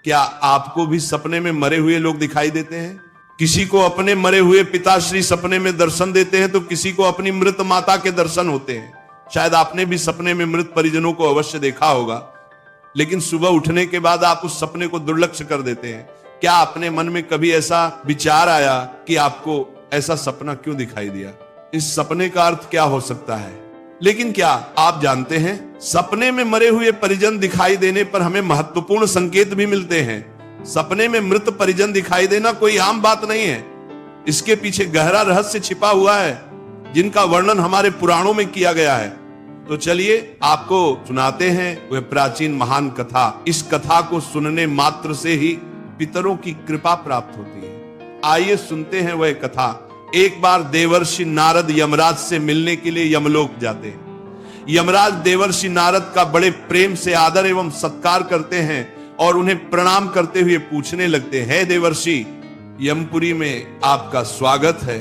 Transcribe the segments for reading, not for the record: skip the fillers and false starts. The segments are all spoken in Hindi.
क्या आपको भी सपने में मरे हुए लोग दिखाई देते हैं? किसी को अपने मरे हुए पिताश्री सपने में दर्शन देते हैं तो किसी को अपनी मृत माता के दर्शन होते हैं। शायद आपने भी सपने में मृत परिजनों को अवश्य देखा होगा, लेकिन सुबह उठने के बाद आप उस सपने को दुर्लक्ष्य कर देते हैं। क्या अपने मन में कभी ऐसा विचार आया कि आपको ऐसा सपना क्यों दिखाई दिया? इस सपने का अर्थ क्या हो सकता है? लेकिन क्या आप जानते हैं, सपने में मरे हुए परिजन दिखाई देने पर हमें महत्वपूर्ण संकेत भी मिलते हैं। सपने में मृत परिजन दिखाई देना कोई आम बात नहीं है। इसके पीछे गहरा रहस्य छिपा हुआ है, जिनका वर्णन हमारे पुराणों में किया गया है। तो चलिए आपको सुनाते हैं वह प्राचीन महान कथा। इस कथा को सुनने मात्र से ही पितरों की कृपा प्राप्त होती है। आइए सुनते हैं वह कथा। एक बार देवर्षि नारद यमराज से मिलने के लिए यमलोक जाते हैं। यमराज देवर्षि नारद का बड़े प्रेम से आदर एवं सत्कार करते हैं और उन्हें प्रणाम करते हुए पूछने लगते हैं, हे देवर्षि, यमपुरी में आपका स्वागत है।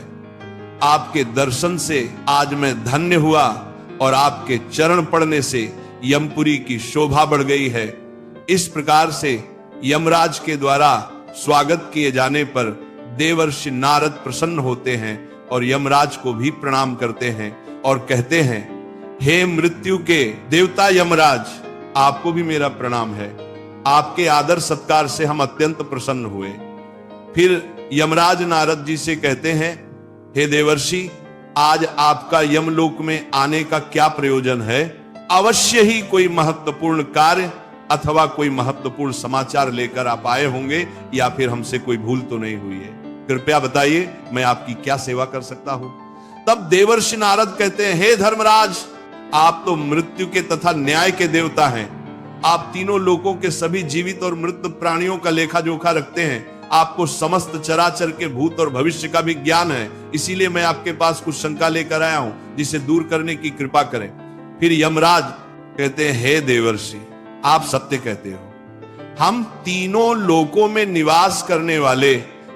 आपके दर्शन से आज मैं धन्य हुआ और आपके चरण पड़ने से यमपुरी की शोभा बढ़ गई है। इस प्रकार से यमराज के द्वारा स्वागत किए जाने पर देवर्षि नारद प्रसन्न होते हैं और यमराज को भी प्रणाम करते हैं और कहते हैं, हे मृत्यु के देवता यमराज, आपको भी मेरा प्रणाम है। आपके आदर सत्कार से हम अत्यंत प्रसन्न हुए। फिर यमराज नारद जी से कहते हैं, हे देवर्षि, आज आपका यमलोक में आने का क्या प्रयोजन है? अवश्य ही कोई महत्वपूर्ण कार्य अथवा कोई महत्वपूर्ण समाचार लेकर आप आए होंगे, या फिर हमसे कोई भूल तो नहीं हुई है? कृपया बताइए, मैं आपकी क्या सेवा कर सकता हूं? तब देवर्षि नारद कहते हैं, हे धर्मराज, आप तो मृत्यु के तथा न्याय के देवता हैं। आप तीनों लोकों के सभी जीवित और मृत प्राणियों का लेखा जोखा रखते हैं। आपको समस्त चराचर के भूत और भविष्य का भी ज्ञान है। इसीलिए मैं आपके पास कुछ शंका लेकर आया हूं, जिसे दूर करने की कृपा करें। फिर यमराज कहते हैं, हे देवर्षि, आप सत्य कहते हो। हम तीनों लोकों में निवास करने वाले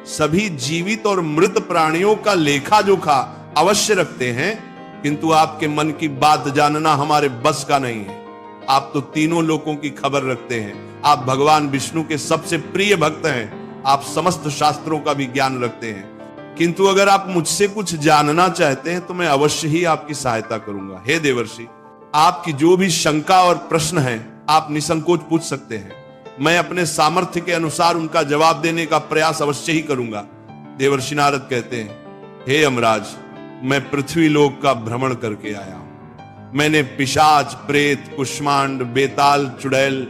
सभी जीवित और मृत प्राणियों का लेखा जोखा अवश्य रखते हैं, किंतु आपके मन की बात जानना हमारे बस का नहीं है। आप तो तीनों लोकों की खबर रखते हैं। आप भगवान विष्णु के सबसे प्रिय भक्त हैं। आप समस्त शास्त्रों का भी ज्ञान रखते हैं। किंतु अगर आप मुझसे कुछ जानना चाहते हैं तो मैं अवश्य ही आपकी सहायता करूंगा। हे देवर्षि, आपकी जो भी शंका और प्रश्न है आप निसंकोच पूछ सकते हैं। मैं अपने सामर्थ्य के अनुसार उनका जवाब देने का प्रयास अवश्य ही करूंगा। देवर्षि नारद कहते हैं, हे यमराज, मैं पृथ्वी लोक का भ्रमण करके आया हूं। मैंने पिशाच, प्रेत, कुष्मांड, बेताल, चुड़ैल,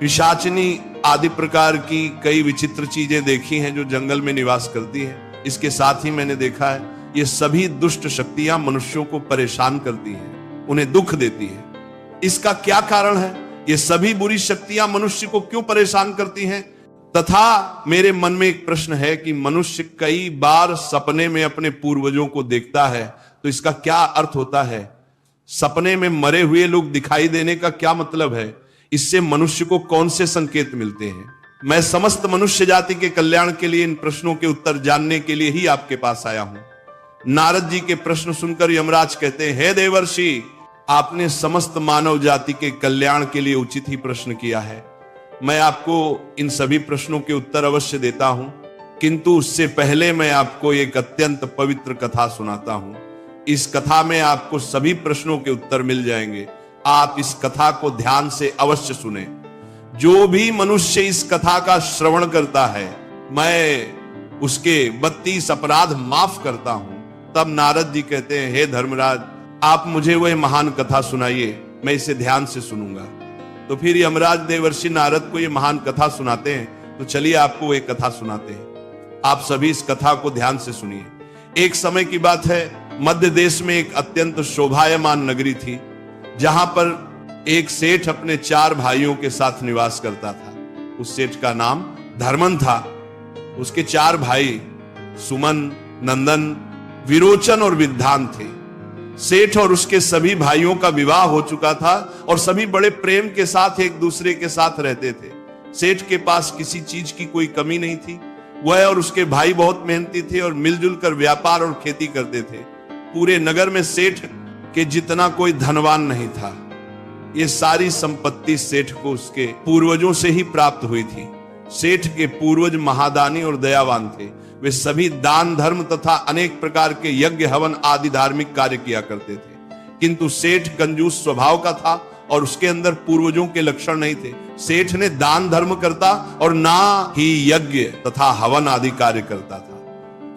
पिशाचनी आदि प्रकार की कई विचित्र चीजें देखी हैं जो जंगल में निवास करती हैं। इसके साथ ही मैंने देखा है, ये सभी दुष्ट शक्तियां मनुष्यों को परेशान करती हैं, उन्हें दुख देती है। इसका क्या कारण है? ये सभी बुरी शक्तियां मनुष्य को क्यों परेशान करती हैं? तथा मेरे मन में एक प्रश्न है कि मनुष्य कई बार सपने में अपने पूर्वजों को देखता है, तो इसका क्या अर्थ होता है? सपने में मरे हुए लोग दिखाई देने का क्या मतलब है? इससे मनुष्य को कौन से संकेत मिलते हैं? मैं समस्त मनुष्य जाति के कल्याण के लिए इन प्रश्नों के उत्तर जानने के लिए ही आपके पास आया हूं। नारद जी के प्रश्न सुनकर यमराज कहते हैं, हे देवर्षि, आपने समस्त मानव जाति के कल्याण के लिए उचित ही प्रश्न किया है। मैं आपको इन सभी प्रश्नों के उत्तर अवश्य देता हूं, किंतु उससे पहले मैं आपको एक अत्यंत पवित्र कथा सुनाता हूं। इस कथा में आपको सभी प्रश्नों के उत्तर मिल जाएंगे। आप इस कथा को ध्यान से अवश्य सुने। जो भी मनुष्य इस कथा का श्रवण करता है, मैं उसके 32 अपराध माफ करता हूं। तब नारद जी कहते हैं, हे धर्मराज, आप मुझे वह महान कथा सुनाइए, मैं इसे ध्यान से सुनूंगा। तो फिर यमराज देवर्षि नारद को यह महान कथा सुनाते हैं। तो चलिए आपको एक कथा सुनाते हैं। आप सभी इस कथा को ध्यान से सुनिए। एक समय की बात है, मध्य देश में एक अत्यंत शोभायमान नगरी थी, जहां पर एक सेठ अपने 4 भाइयों के साथ निवास करता था। उस सेठ का नाम धर्मन था। उसके 4 भाई सुमन, नंदन, विरोचन और विद्धान थे। सेठ और उसके सभी भाइयों का विवाह हो चुका था और सभी बड़े प्रेम के साथ एक दूसरे के साथ रहते थे। सेठ के पास किसी चीज की कोई कमी नहीं थी। वह और उसके भाई बहुत मेहनती थे और मिलजुल कर व्यापार और खेती करते थे। पूरे नगर में सेठ के जितना कोई धनवान नहीं था। ये सारी संपत्ति सेठ को उसके पूर्वजों से ही प्राप्त हुई थी। सेठ के पूर्वज महादानी और दयावान थे। वे सभी दान धर्म तथा अनेक प्रकार के यज्ञ हवन आदि धार्मिक कार्य किया करते थे, किंतु सेठ कंजूस स्वभाव का था और उसके अंदर पूर्वजों के लक्षण नहीं थे। सेठ ने दान धर्म करता और ना ही यज्ञ तथा हवन आदि कार्य करता था।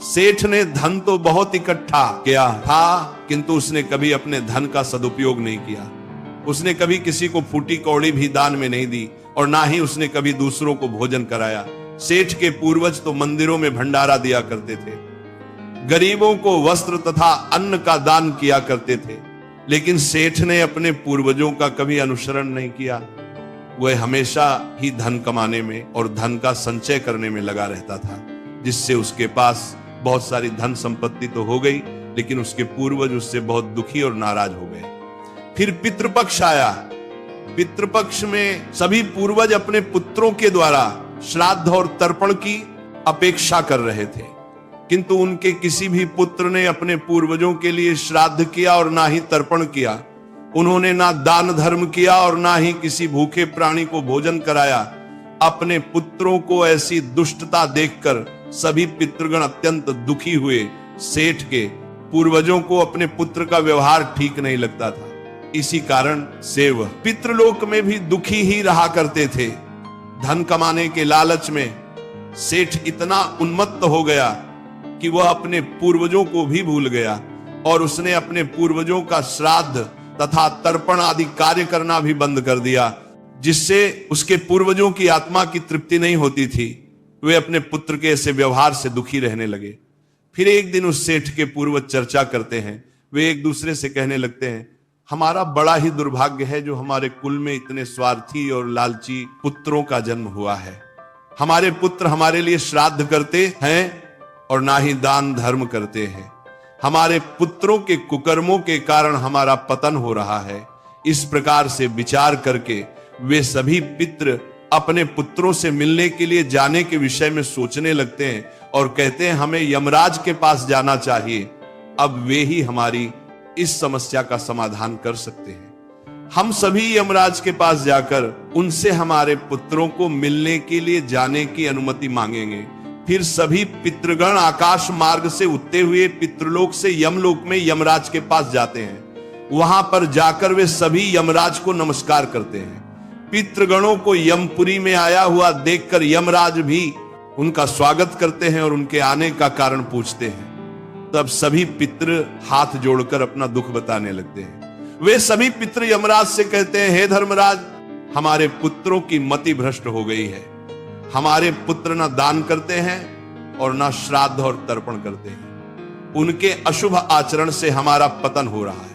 सेठ ने धन तो बहुत इकट्ठा किया था, किंतु उसने कभी अपने धन का सदुपयोग नहीं किया। उसने कभी किसी को फूटी कौड़ी भी दान में नहीं दी और ना ही उसने कभी दूसरों को भोजन कराया। सेठ के पूर्वज तो मंदिरों में भंडारा दिया करते थे, गरीबों को वस्त्र तथा अन्न का दान किया करते थे, लेकिन सेठ ने अपने पूर्वजों का कभी अनुसरण नहीं किया। वह हमेशा ही धन कमाने में और धन का संचय करने में लगा रहता था, जिससे उसके पास बहुत सारी धन संपत्ति तो हो गई, लेकिन उसके पूर्वज उससे बहुत दुखी और नाराज हो गए। फिर पितृपक्ष आया। पितृपक्ष में सभी पूर्वज अपने पुत्रों के द्वारा श्राद्ध और तर्पण की अपेक्षा कर रहे थे, किंतु उनके किसी भी पुत्र ने अपने पूर्वजों के लिए श्राद्ध किया और ना ही तर्पण किया। उन्होंने ना दान धर्म किया और ना ही किसी भूखे प्राणी को भोजन कराया। अपने पुत्रों को ऐसी दुष्टता देखकर सभी पितृगण अत्यंत दुखी हुए। सेठ के पूर्वजों को अपने पुत्र का व्यवहार ठीक नहीं लगता था, इसी कारण से वह पितृलोक में भी दुखी ही रहा करते थे। धन कमाने के लालच में सेठ इतना उन्मत्त हो गया कि वह अपने पूर्वजों को भी भूल गया और उसने अपने पूर्वजों का श्राद्ध तथा तर्पण आदि कार्य करना भी बंद कर दिया, जिससे उसके पूर्वजों की आत्मा की तृप्ति नहीं होती थी। वे अपने पुत्र के ऐसे व्यवहार से दुखी रहने लगे। फिर एक दिन उस सेठ के पूर्वज चर्चा करते हैं। वे एक दूसरे से कहने लगते हैं, हमारा बड़ा ही दुर्भाग्य है जो हमारे कुल में इतने स्वार्थी और लालची पुत्रों का जन्म हुआ है। हमारे पुत्र हमारे लिए श्राद्ध करते हैं और ना ही दान धर्म करते हैं। हमारे पुत्रों के कुकर्मों के कारण हमारा पतन हो रहा है। इस प्रकार से विचार करके वे सभी पितृ अपने पुत्रों से मिलने के लिए जाने के विषय में सोचने लगते हैं और कहते हैं हमें यमराज के पास जाना चाहिए। अब वे ही हमारी इस समस्या का समाधान कर सकते हैं। हम सभी यमराज के पास जाकर उनसे हमारे पुत्रों को मिलने के लिए जाने की अनुमति मांगेंगे। फिर सभी पितृगण आकाश मार्ग से उठते हुए पितृलोक से यमलोक में यमराज के पास जाते हैं। वहां पर जाकर वे सभी यमराज को नमस्कार करते हैं। पितृगणों को यमपुरी में आया हुआ देखकर यमराज भी उनका स्वागत करते हैं और उनके आने का कारण पूछते हैं। तब सभी पितृ हाथ जोड़कर अपना दुख बताने लगते हैं। वे सभी पितृ यमराज से कहते हैं, हे धर्मराज, हमारे पुत्रों की मति भ्रष्ट हो गई है। हमारे पुत्र ना दान करते हैं और ना श्राद्ध और तर्पण करते हैं। उनके अशुभ आचरण से हमारा पतन हो रहा है।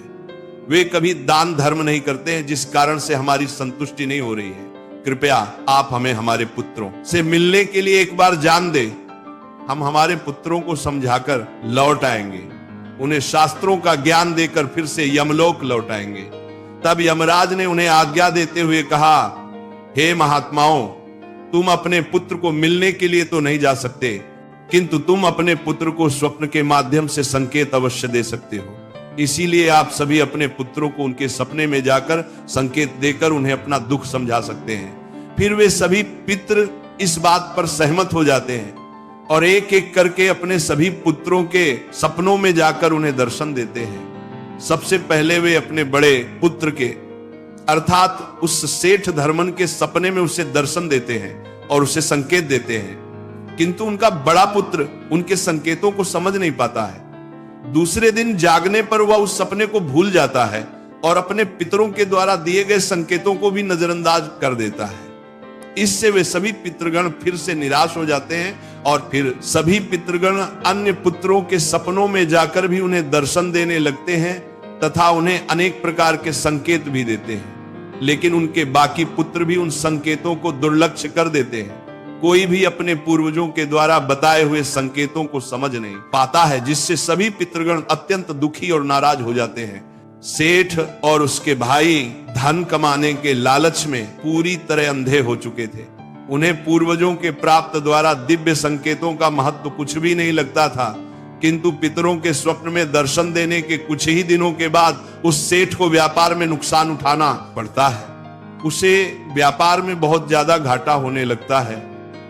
वे कभी दान धर्म नहीं करते हैं, जिस कारण से हमारी संतुष्टि नहीं हो रही है। कृपया आप हमें हमारे पुत्रों से मिलने के लिए एक बार जान दे। हम हमारे पुत्रों को समझाकर लौट आएंगे, उन्हें शास्त्रों का ज्ञान देकर फिर से यमलोक लौट आएंगे। तब यमराज ने उन्हें आज्ञा देते हुए कहा, हे महात्माओं, तुम अपने पुत्र को मिलने के लिए तो नहीं जा सकते, किंतु तुम अपने पुत्र को स्वप्न के माध्यम से संकेत अवश्य दे सकते हो। इसीलिए आप सभी अपने पुत्रों को उनके सपने में जाकर संकेत देकर उन्हें अपना दुख समझा सकते हैं। फिर वे सभी पितृ इस बात पर सहमत हो जाते हैं और एक एक करके अपने सभी पुत्रों के सपनों में जाकर उन्हें दर्शन देते हैं। सबसे पहले वे अपने बड़े पुत्र के अर्थात उस सेठ धर्मन के सपने में उसे दर्शन देते हैं और उसे संकेत देते हैं, किंतु उनका बड़ा पुत्र उनके संकेतों को समझ नहीं पाता है। दूसरे दिन जागने पर वह उस सपने को भूल जाता है और अपने पितरों के द्वारा दिए गए संकेतों को भी नजरअंदाज कर देता है। इससे वे सभी पितृगण फिर से निराश हो जाते हैं और फिर सभी पितृगण अन्य पुत्रों के सपनों में जाकर भी उन्हें दर्शन देने लगते हैं तथा उन्हें अनेक प्रकार के संकेत भी देते हैं, लेकिन उनके बाकी पुत्र भी उन संकेतों को दुर्लक्ष्य कर देते हैं। कोई भी अपने पूर्वजों के द्वारा बताए हुए संकेतों को समझ नहीं पाता है, जिससे सभी पितृगण अत्यंत दुखी और नाराज हो जाते हैं। सेठ और उसके भाई धन कमाने के लालच में पूरी तरह अंधे हो चुके थे। उन्हें पूर्वजों के प्राप्त द्वारा दिव्य संकेतों का महत्व कुछ भी नहीं लगता था, किंतु पितरों के स्वप्न में दर्शन देने के कुछ ही दिनों के बाद उस सेठ को व्यापार में नुकसान उठाना पड़ता है। उसे व्यापार में बहुत ज्यादा घाटा होने लगता है।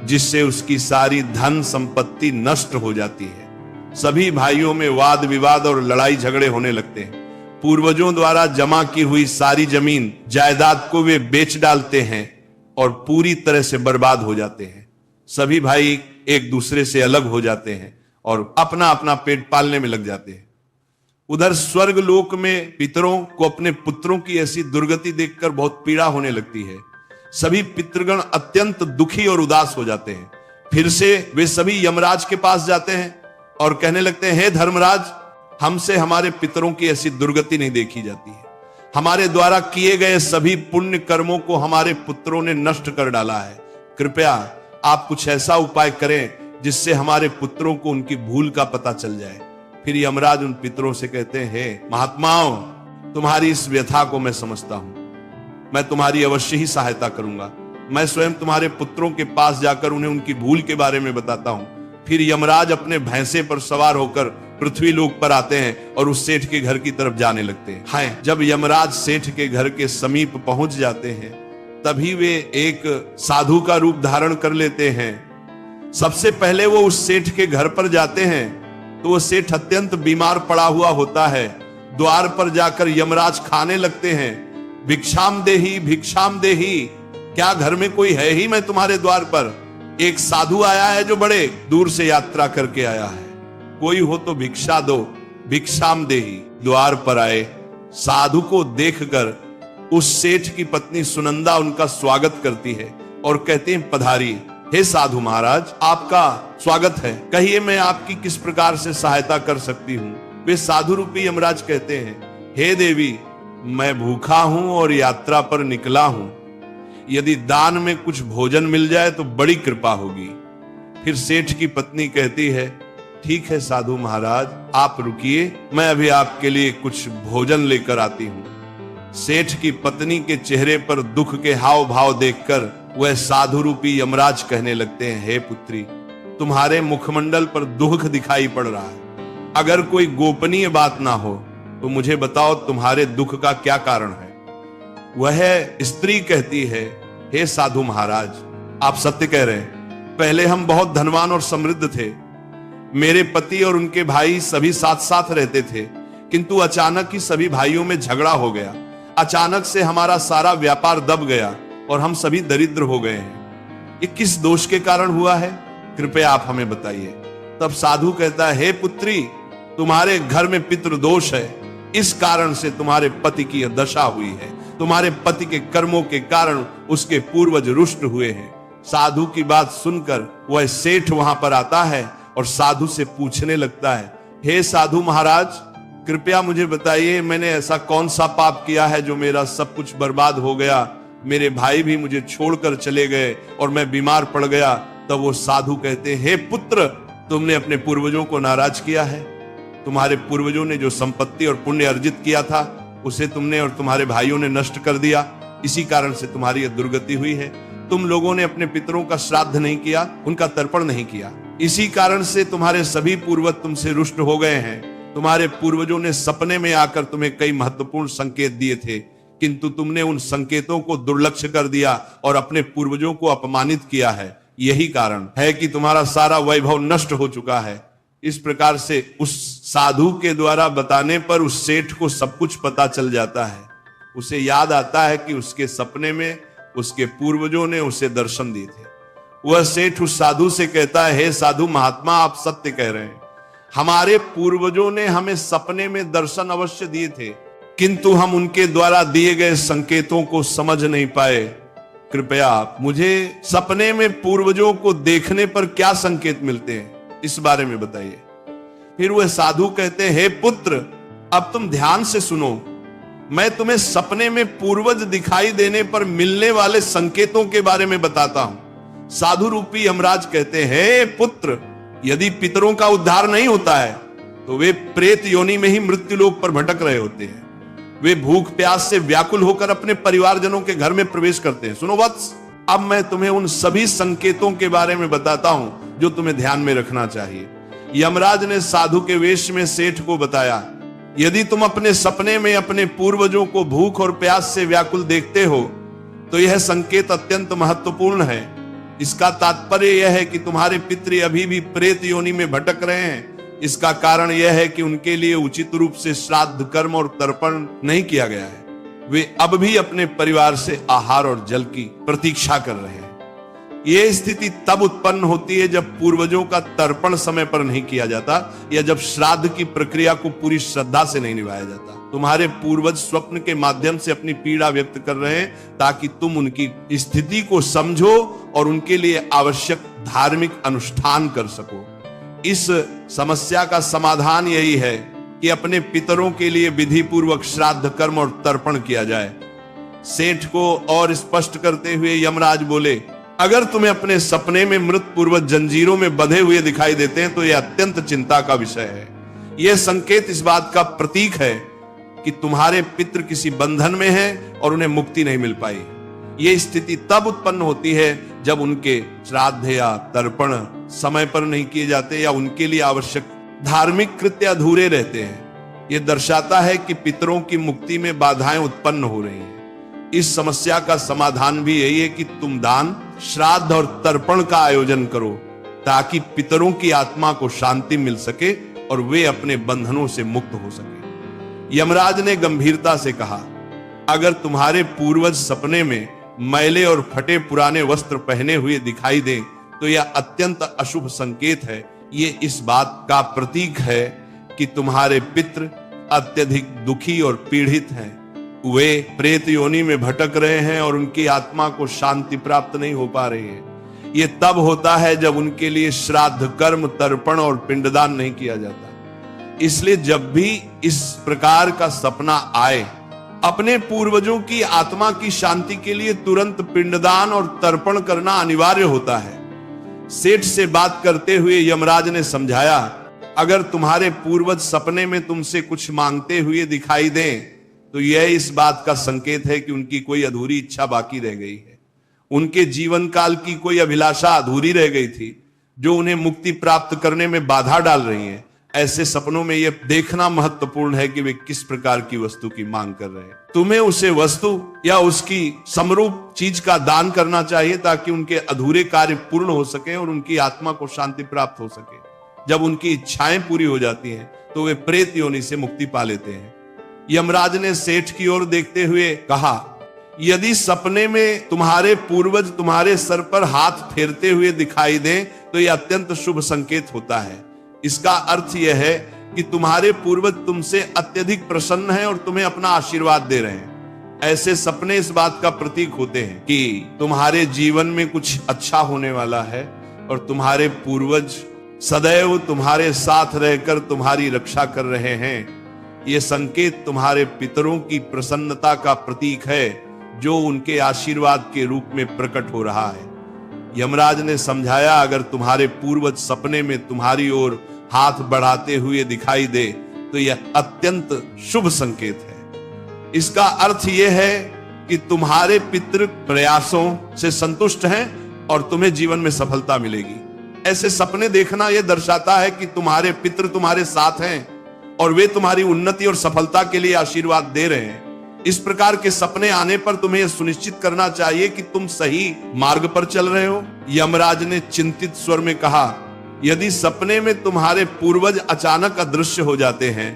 जिससे उसकी सारी धन संपत्ति नष्ट हो जाती है। सभी भाइयों में वाद विवाद और लड़ाई झगड़े होने लगते हैं। पूर्वजों द्वारा जमा की हुई सारी जमीन जायदाद को वे बेच डालते हैं और पूरी तरह से बर्बाद हो जाते हैं। सभी भाई एक दूसरे से अलग हो जाते हैं और अपना अपना पेट पालने में लग जाते हैं। उधर स्वर्ग लोक में पितरों को अपने पुत्रों की ऐसी दुर्गति देखकर बहुत पीड़ा होने लगती है। सभी पितृगण अत्यंत दुखी और उदास हो जाते हैं। फिर से वे सभी यमराज के पास जाते हैं और कहने लगते हैं, हे धर्मराज, हमसे हमारे पितरों की ऐसी दुर्गति नहीं देखी जाती है। हमारे द्वारा किए गए सभी पुण्य कर्मों को हमारे पुत्रों ने नष्ट कर डाला है। कृपया आप कुछ ऐसा उपाय करें जिससे हमारे पुत्रों को उनकी भूल का पता चल जाए। फिर यमराज उन पितरों से कहते हैं, हे महात्माओं, तुम्हारी इस व्यथा को मैं समझता हूं। मैं तुम्हारी अवश्य ही सहायता करूंगा। मैं स्वयं तुम्हारे पुत्रों के पास जाकर उन्हें उनकी भूल के बारे में बताता हूं। फिर यमराज अपने भैंसे पर सवार होकर पृथ्वी लोक पर आते हैं और उस सेठ के घर की तरफ जाने लगते हैं। हाय, जब यमराज सेठ के घर के समीप पहुंच जाते हैं तभी वे एक साधु का रूप धारण कर लेते हैं। सबसे पहले वो उस सेठ के घर पर जाते हैं तो वो सेठ अत्यंत बीमार पड़ा हुआ होता है। द्वार पर जाकर यमराज खाने लगते हैं, भिक्षाम देही भिक्षाम देही, क्या घर में कोई है ही मैं तुम्हारे द्वार पर? एक साधु आया है जो बड़े दूर से यात्रा करके आया है, कोई हो तो भिक्षा दो, भिक्षाम देही। द्वार पर आए साधु को देखकर उस सेठ की पत्नी सुनंदा उनका स्वागत करती है और कहती है, पधारिए। हे साधु महाराज, आपका स्वागत है, कहिए मैं आपकी किस प्रकार से सहायता कर सकती हूँ? वे साधु रूपी यमराज कहते हैं, हे देवी, मैं भूखा हूं और यात्रा पर निकला हूं। यदि दान में कुछ भोजन मिल जाए तो बड़ी कृपा होगी। फिर सेठ की पत्नी कहती है, ठीक है साधु महाराज, आप रुकिए, मैं अभी आपके लिए कुछ भोजन लेकर आती हूं। सेठ की पत्नी के चेहरे पर दुख के हाव भाव देखकर वह साधु रूपी यमराज कहने लगते हैं, हे पुत्री, तुम्हारे मुखमंडल पर दुख दिखाई पड़ रहा है। अगर कोई गोपनीय बात ना हो तो मुझे बताओ तुम्हारे दुख का क्या कारण है? वह स्त्री कहती है, हे साधु महाराज, आप सत्य कह रहे हैं। पहले हम बहुत धनवान और समृद्ध थे। मेरे पति और उनके भाई सभी साथ साथ रहते थे, किंतु अचानक ही सभी भाइयों में झगड़ा हो गया। अचानक से हमारा सारा व्यापार दब गया और हम सभी दरिद्र हो गए हैं। ये किस दोष के कारण हुआ है? कृपया आप हमें बताइए। तब साधु कहता है, हे पुत्री, तुम्हारे घर में पितृदोष है, इस कारण से तुम्हारे पति की यह दशा हुई है। तुम्हारे पति के कर्मों के कारण उसके पूर्वज रुष्ट हुए हैं। साधु की बात सुनकर वह सेठ वहां पर आता है और साधु से पूछने लगता है, हे साधु महाराज, कृपया मुझे बताइए, मैंने ऐसा कौन सा पाप किया है जो मेरा सब कुछ बर्बाद हो गया? मेरे भाई भी मुझे छोड़कर चले गए और मैं बीमार पड़ गया। तब वो साधु कहते हैं, हे पुत्र, तुमने अपने पूर्वजों को नाराज किया है। तुम्हारे पूर्वजों ने जो संपत्ति और पुण्य अर्जित किया था उसे तुमने और तुम्हारे भाइयों ने नष्ट कर दिया। इसी कारण से तुम्हारी यह दुर्गति हुई है। तुम लोगों ने अपने पितरों का श्राद्ध नहीं किया, उनका तर्पण नहीं किया। इसी कारण से तुम्हारे सभी पूर्वज तुमसे रुष्ट हो गए हैं। तुम्हारे पूर्वजों ने सपने में आकर तुम्हें कई महत्वपूर्ण संकेत दिए थे, किंतु तुमने उन संकेतों को दुर्लक्ष्य कर दिया और अपने पूर्वजों को अपमानित किया है। यही कारण है कि तुम्हारा सारा वैभव नष्ट हो चुका है। इस प्रकार से उस साधु के द्वारा बताने पर उस सेठ को सब कुछ पता चल जाता है। उसे याद आता है कि उसके सपने में उसके पूर्वजों ने उसे दर्शन दिए थे। वह सेठ उस साधु से कहता है, हे साधु महात्मा, आप सत्य कह रहे हैं। हमारे पूर्वजों ने हमें सपने में दर्शन अवश्य दिए थे, किंतु हम उनके द्वारा दिए गए संकेतों को समझ नहीं पाए। कृपया आप मुझे सपने में पूर्वजों को देखने पर क्या संकेत मिलते हैं, इस बारे में बताइए। फिर वह साधु कहते हैं, हे पुत्र, अब तुम ध्यान से सुनो। मैं तुम्हें सपने में पूर्वज दिखाई देने पर मिलने वाले संकेतों के बारे में बताता हूं। साधु रूपी यमराज कहते हैं, हे पुत्र, यदि पितरों का उद्धार नहीं होता है तो वे प्रेत योनि में ही मृत्यु लोक पर भटक रहे होते हैं। वे भूख प्यास से व्याकुल होकर अपने परिवारजनों के घर में प्रवेश करते हैं। सुनो वत्स, अब मैं तुम्हें उन सभी संकेतों के बारे में बताता हूं जो तुम्हें ध्यान में रखना चाहिए। यमराज ने साधु के वेश में सेठ को बताया, यदि तुम अपने सपने में अपने पूर्वजों को भूख और प्यास से व्याकुल देखते हो तो यह संकेत अत्यंत महत्वपूर्ण है। इसका तात्पर्य यह है कि तुम्हारे पितृ अभी भी प्रेत योनि में भटक रहे हैं। इसका कारण यह है कि उनके लिए उचित रूप से श्राद्ध कर्म और तर्पण नहीं किया गया है। वे अब भी अपने परिवार से आहार और जल की प्रतीक्षा कर रहे हैं। यह स्थिति तब उत्पन्न होती है जब पूर्वजों का तर्पण समय पर नहीं किया जाता या जब श्राद्ध की प्रक्रिया को पूरी श्रद्धा से नहीं निभाया जाता। तुम्हारे पूर्वज स्वप्न के माध्यम से अपनी पीड़ा व्यक्त कर रहे हैं ताकि तुम उनकी स्थिति को समझो और उनके लिए आवश्यक धार्मिक अनुष्ठान कर सको। इस समस्या का समाधान यही है कि अपने पितरों के लिए विधि पूर्वक श्राद्ध कर्म और तर्पण किया जाए। सेठ को और स्पष्ट करते हुए यमराज बोले, अगर तुम्हें अपने सपने में मृत पूर्वज जंजीरों में बंधे हुए दिखाई देते हैं तो यह अत्यंत चिंता का विषय है। यह संकेत इस बात का प्रतीक है कि तुम्हारे पितृ किसी बंधन में हैं और उन्हें मुक्ति नहीं मिल पाई। यह स्थिति तब उत्पन्न होती है जब उनके श्राद्ध या तर्पण समय पर नहीं किए जाते या उनके लिए आवश्यक धार्मिक कृत्य अधूरे रहते हैं। यह दर्शाता है कि पितरों की मुक्ति में बाधाएं उत्पन्न हो रही हैं। इस समस्या का समाधान भी यही है कि तुम दान, श्राद्ध और तर्पण का आयोजन करो ताकि पितरों की आत्मा को शांति मिल सके और वे अपने बंधनों से मुक्त हो सके। यमराज ने गंभीरता से कहा, अगर तुम्हारे पूर्वज सपने में मैले और फटे पुराने वस्त्र पहने हुए दिखाई दें तो यह अत्यंत अशुभ संकेत है। यह इस बात का प्रतीक है कि तुम्हारे पितृ अत्यधिक दुखी और पीड़ित हैं। वे प्रेत योनि में भटक रहे हैं और उनकी आत्मा को शांति प्राप्त नहीं हो पा रही है। यह तब होता है जब उनके लिए श्राद्ध कर्म, तर्पण और पिंडदान नहीं किया जाता। इसलिए जब भी इस प्रकार का सपना आए, अपने पूर्वजों की आत्मा की शांति के लिए तुरंत पिंडदान और तर्पण करना अनिवार्य होता है। सेठ से बात करते हुए यमराज ने समझाया, अगर तुम्हारे पूर्वज सपने में तुमसे कुछ मांगते हुए दिखाई दें तो यह इस बात का संकेत है कि उनकी कोई अधूरी इच्छा बाकी रह गई है। उनके जीवन काल की कोई अभिलाषा अधूरी रह गई थी जो उन्हें मुक्ति प्राप्त करने में बाधा डाल रही है। ऐसे सपनों में यह देखना महत्वपूर्ण है कि वे किस प्रकार की वस्तु की मांग कर रहे हैं। तुम्हें उसे वस्तु या उसकी समरूप चीज का दान करना चाहिए ताकि उनके अधूरे कार्य पूर्ण हो सके और उनकी आत्मा को शांति प्राप्त हो सके। जब उनकी इच्छाएं पूरी हो जाती हैं तो वे प्रेत योनि से मुक्ति पा लेते हैं। यमराज ने सेठ की ओर देखते हुए कहा, यदि सपने में तुम्हारे पूर्वज तुम्हारे सर पर हाथ फेरते हुए दिखाई दें तो यह अत्यंत शुभ संकेत होता है। इसका अर्थ यह है कि तुम्हारे पूर्वज तुमसे अत्यधिक प्रसन्न हैं और तुम्हें अपना आशीर्वाद दे रहे हैं। ऐसे सपने इस बात का प्रतीक होते हैं कि तुम्हारे जीवन में कुछ अच्छा होने वाला है और तुम्हारे पूर्वज सदैव तुम्हारे साथ रहकर तुम्हारी रक्षा कर रहे हैं। यह संकेत तुम्हारे पितरों की प्रसन्नता का प्रतीक है जो उनके आशीर्वाद के रूप में प्रकट हो रहा है। यमराज ने समझाया, अगर तुम्हारे पूर्वज सपने में तुम्हारी ओर हाथ बढ़ाते हुए दिखाई दे तो यह अत्यंत शुभ संकेत है। इसका अर्थ यह है कि तुम्हारे पितृ प्रयासों से संतुष्ट हैं और तुम्हें जीवन में सफलता मिलेगी। ऐसे सपने देखना यह दर्शाता है कि तुम्हारे पितृ तुम्हारे साथ हैं और वे तुम्हारी उन्नति और सफलता के लिए आशीर्वाद दे रहे हैं। इस प्रकार के सपने आने पर तुम्हें यह सुनिश्चित करना चाहिए कि तुम सही मार्ग पर चल रहे हो। यमराज ने चिंतित स्वर में कहा, यदि सपने में तुम्हारे पूर्वज अचानक अदृश्य हो जाते हैं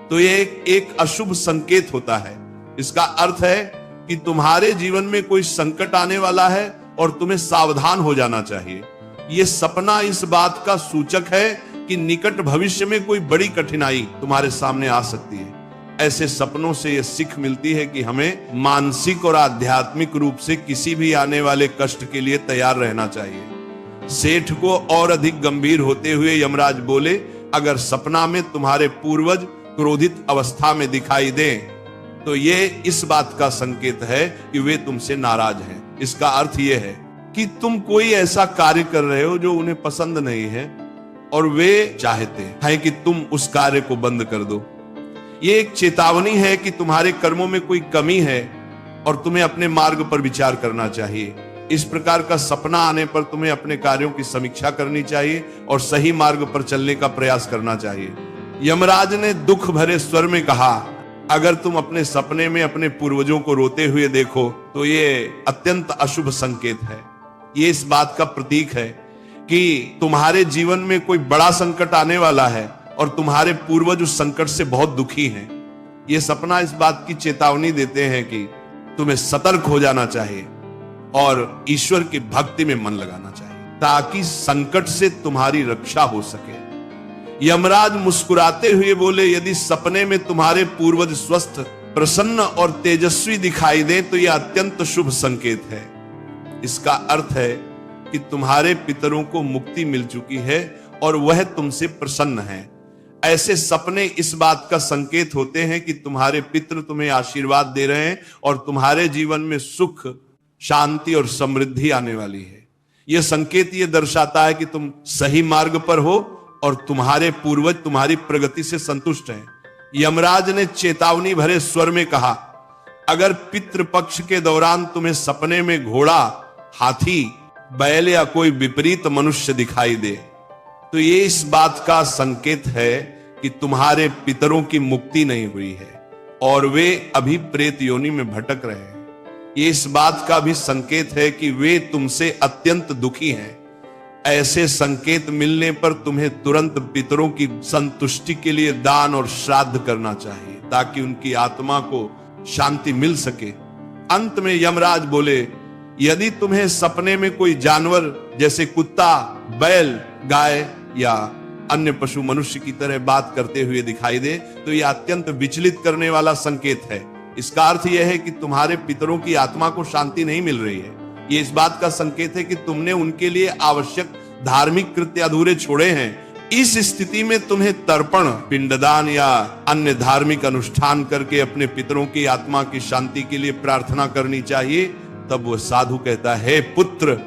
तो यह एक अशुभ संकेत होता है। इसका अर्थ है कि तुम्हारे जीवन में कोई संकट आने वाला है और तुम्हें सावधान हो जाना चाहिए। यह सपना इस बात का सूचक है कि निकट भविष्य में कोई बड़ी कठिनाई तुम्हारे सामने आ सकती है। ऐसे सपनों से यह सीख मिलती है कि हमें मानसिक और आध्यात्मिक रूप से किसी भी आने वाले कष्ट के लिए तैयार रहना चाहिए। सेठ को और अधिक गंभीर होते हुए यमराज बोले, अगर सपना में तुम्हारे पूर्वज क्रोधित अवस्था में दिखाई दें तो यह इस बात का संकेत है कि वे तुमसे नाराज हैं। इसका अर्थ यह है कि तुम कोई ऐसा कार्य कर रहे हो जो उन्हें पसंद नहीं है और वे चाहते हैं कि तुम उस कार्य को बंद कर दो। ये एक चेतावनी है कि तुम्हारे कर्मों में कोई कमी है और तुम्हें अपने मार्ग पर विचार करना चाहिए। इस प्रकार का सपना आने पर तुम्हें अपने कार्यों की समीक्षा करनी चाहिए और सही मार्ग पर चलने का प्रयास करना चाहिए। यमराज ने दुख भरे स्वर में कहा, अगर तुम अपने सपने में अपने पूर्वजों को रोते हुए देखो तो ये अत्यंत अशुभ संकेत है। ये इस बात का प्रतीक है कि तुम्हारे जीवन में कोई बड़ा संकट आने वाला है और तुम्हारे पूर्वज उस संकट से बहुत दुखी हैं। ये सपना इस बात की चेतावनी देते हैं कि तुम्हें सतर्क हो जाना चाहिए और ईश्वर की भक्ति में मन लगाना चाहिए ताकि संकट से तुम्हारी रक्षा हो सके। यमराज मुस्कुराते हुए बोले, यदि सपने में तुम्हारे पूर्वज स्वस्थ, प्रसन्न और तेजस्वी दिखाई दे तो यह अत्यंत शुभ संकेत है। इसका अर्थ है कि तुम्हारे पितरों को मुक्ति मिल चुकी है और वह तुमसे प्रसन्न है। ऐसे सपने इस बात का संकेत होते हैं कि तुम्हारे पितृ तुम्हें आशीर्वाद दे रहे हैं और तुम्हारे जीवन में सुख, शांति और समृद्धि आने वाली है। यह संकेत यह दर्शाता है कि तुम सही मार्ग पर हो और तुम्हारे पूर्वज तुम्हारी प्रगति से संतुष्ट हैं। यमराज ने चेतावनी भरे स्वर में कहा, अगर पितृपक्ष के दौरान तुम्हें सपने में घोड़ा, हाथी, बैल या कोई विपरीत मनुष्य दिखाई दे तो ये इस बात का संकेत है कि तुम्हारे पितरों की मुक्ति नहीं हुई है और वे अभी प्रेत योनि में भटक रहे हैं। ये इस बात का भी संकेत है कि वे तुमसे अत्यंत दुखी हैं। ऐसे संकेत मिलने पर तुम्हें तुरंत पितरों की संतुष्टि के लिए दान और श्राद्ध करना चाहिए ताकि उनकी आत्मा को शांति मिल सके। अंत में यमराज बोले, यदि तुम्हें सपने में कोई जानवर जैसे कुत्ता, बैल, गाय या अन्य पशु मनुष्य की तरह बात करते हुए दिखाई दे तो यह अत्यंत विचलित करने वाला संकेत है। इसका अर्थ यह है कि तुम्हारे पितरों की आत्मा को शांति नहीं मिल रही है। ये इस बात का संकेत है कि तुमने उनके लिए आवश्यक धार्मिक कृत्य अधूरे छोड़े हैं। इस स्थिति में तुम्हें तर्पण, पिंडदान या अन्य धार्मिक अनुष्ठान करके अपने पितरों की आत्मा की शांति के लिए प्रार्थना करनी चाहिए। तब वह साधु कहता है, हे पुत्र,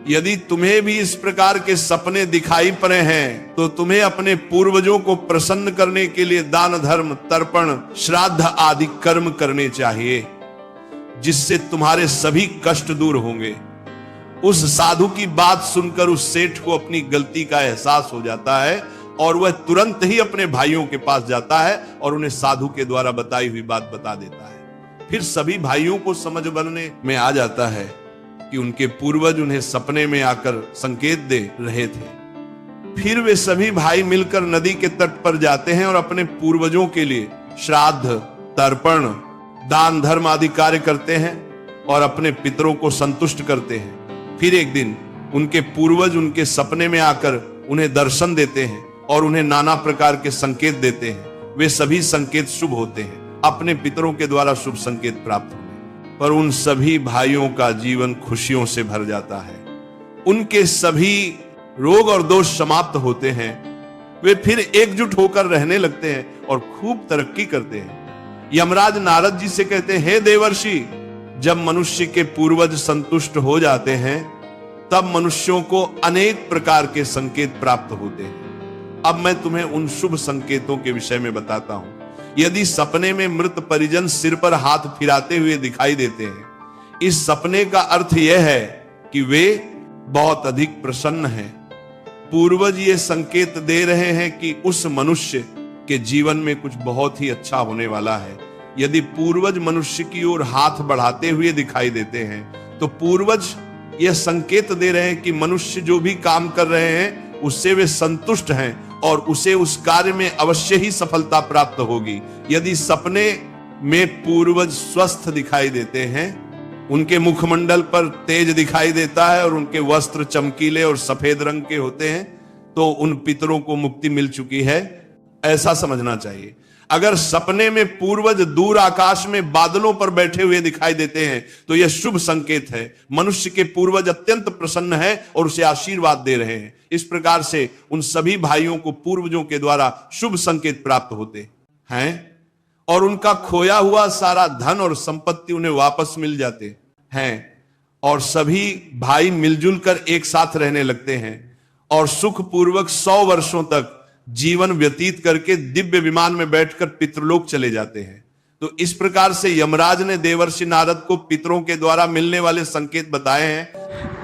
यदि तुम्हें भी इस प्रकार के सपने दिखाई पड़े हैं तो तुम्हें अपने पूर्वजों को प्रसन्न करने के लिए दान, धर्म, तर्पण, श्राद्ध आदि कर्म करने चाहिए जिससे तुम्हारे सभी कष्ट दूर होंगे। उस साधु की बात सुनकर उस सेठ को अपनी गलती का एहसास हो जाता है और वह तुरंत ही अपने भाइयों के पास जाता है और उन्हें साधु के द्वारा बताई हुई बात बता देता है। फिर सभी भाइयों को समझ बनने में आ जाता है कि उनके पूर्वज उन्हें सपने में आकर संकेत दे रहे थे। फिर वे सभी भाई मिलकर नदी के तट पर जाते हैं और अपने पूर्वजों के लिए श्राद्ध, तर्पण, दान, धर्म आदि कार्य करते हैं और अपने पितरों को संतुष्ट करते हैं। फिर एक दिन उनके पूर्वज उनके सपने में आकर उन्हें दर्शन देते हैं और उन्हें नाना प्रकार के संकेत देते हैं। वे सभी संकेत शुभ होते हैं, अपने पितरों के द्वारा शुभ संकेत प्राप्त होने पर उन सभी भाइयों का जीवन खुशियों से भर जाता है। उनके सभी रोग और दोष समाप्त होते हैं। वे फिर एकजुट होकर रहने लगते हैं और खूब तरक्की करते हैं। यमराज नारद जी से कहते हैं, हे देवर्षि, जब मनुष्य के पूर्वज संतुष्ट हो जाते हैं तब मनुष्यों को अनेक प्रकार के संकेत प्राप्त होते हैं। अब मैं तुम्हें उन शुभ संकेतों के विषय में बताता हूं। यदि सपने में मृत परिजन सिर पर हाथ फिराते हुए दिखाई देते हैं, इस सपने का अर्थ यह है कि वे बहुत अधिक प्रसन्न हैं। पूर्वज ये संकेत दे रहे हैं कि उस मनुष्य के जीवन में कुछ बहुत ही अच्छा होने वाला है। यदि पूर्वज मनुष्य की ओर हाथ बढ़ाते हुए दिखाई देते हैं तो पूर्वज यह संकेत दे रहे हैं कि मनुष्य जो भी काम कर रहे हैं उससे वे संतुष्ट हैं और उसे उस कार्य में अवश्य ही सफलता प्राप्त होगी। यदि सपने में पूर्वज स्वस्थ दिखाई देते हैं, उनके मुखमंडल पर तेज दिखाई देता है और उनके वस्त्र चमकीले और सफेद रंग के होते हैं तो उन पितरों को मुक्ति मिल चुकी है, ऐसा समझना चाहिए। अगर सपने में पूर्वज दूर आकाश में बादलों पर बैठे हुए दिखाई देते हैं तो यह शुभ संकेत है। मनुष्य के पूर्वज अत्यंत प्रसन्न है और उसे आशीर्वाद दे रहे हैं। इस प्रकार से उन सभी भाइयों को पूर्वजों के द्वारा शुभ संकेत प्राप्त होते हैं और उनका खोया हुआ सारा धन और संपत्ति उन्हें वापस मिल जाते हैं और सभी भाई मिलजुल कर एक साथ रहने लगते हैं और सुखपूर्वक 100 वर्षों तक जीवन व्यतीत करके दिव्य विमान में बैठकर पितृलोक चले जाते हैं। तो इस प्रकार से यमराज ने देवर्षि नारद को पितरों के द्वारा मिलने वाले संकेत बताए हैं।